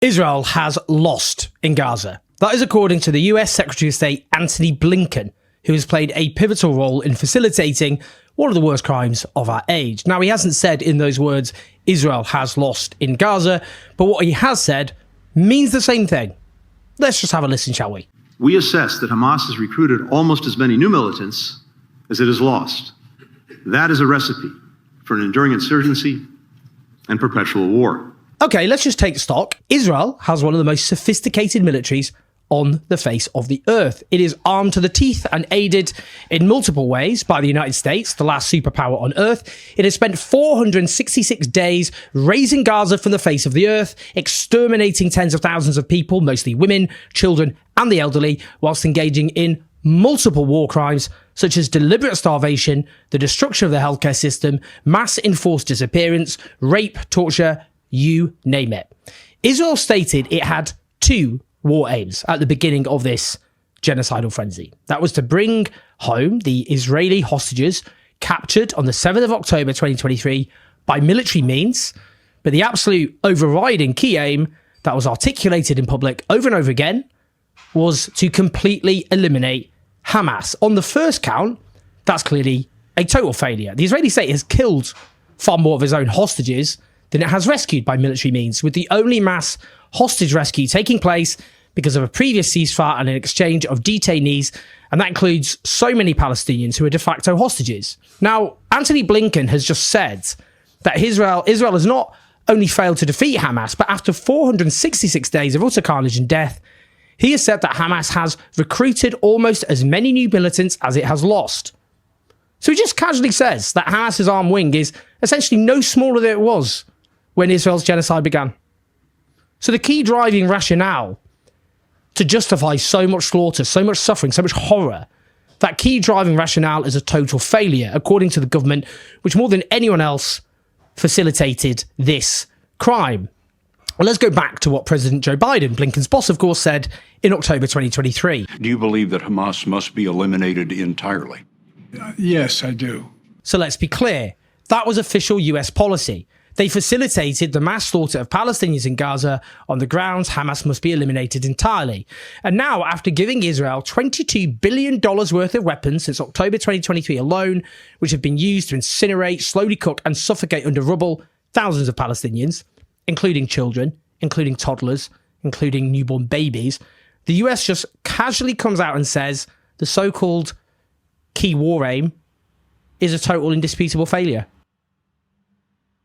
Israel has lost in Gaza. That is according to the US Secretary of State Antony Blinken, who has played a pivotal role in facilitating one of the worst crimes of our age. Now, he hasn't said in those words, Israel has lost in Gaza, but what he has said means the same thing. Let's just have a listen, shall we? We assess that Hamas has recruited almost as many new militants as it has lost. That is a recipe for an enduring insurgency and perpetual war. Okay, let's just take stock. Israel has one of the most sophisticated militaries on the face of the earth. It is armed to the teeth and aided in multiple ways by the United States, the last superpower on earth. It has spent 466 days razing Gaza from the face of the earth, exterminating tens of thousands of people, mostly women, children, and the elderly, whilst engaging in multiple war crimes such as deliberate starvation, the destruction of the healthcare system, mass enforced disappearance, rape, torture, you name it. Israel stated it had two war aims at the beginning of this genocidal frenzy. That was to bring home the Israeli hostages captured on the 7th of October 2023 by military means, but the absolute overriding key aim that was articulated in public over and over again was to completely eliminate Hamas. On the first count, that's clearly a total failure. The Israeli state has killed far more of its own hostages than it has rescued by military means, with the only mass hostage rescue taking place because of a previous ceasefire and an exchange of detainees, and that includes so many Palestinians who are de facto hostages. Now, Antony Blinken has just said that Israel has not only failed to defeat Hamas, but after 466 days of utter carnage and death, he has said that Hamas has recruited almost as many new militants as it has lost. So he just casually says that Hamas's armed wing is essentially no smaller than it was when Israel's genocide began. So the key driving rationale to justify so much slaughter, so much suffering, so much horror, that key driving rationale is a total failure, according to the government, which more than anyone else facilitated this crime. Well, let's go back to what President Joe Biden, Blinken's boss, of course, said in October 2023. Do you believe that Hamas must be eliminated entirely? Yes, I do. So let's be clear. That was official US policy. They facilitated the mass slaughter of Palestinians in Gaza on the grounds Hamas must be eliminated entirely. And now, after giving Israel $22 billion worth of weapons since October 2023 alone, which have been used to incinerate, slowly cook and suffocate under rubble thousands of Palestinians, including children, including toddlers, including newborn babies, the US just casually comes out and says the so-called key war aim is a total indisputable failure.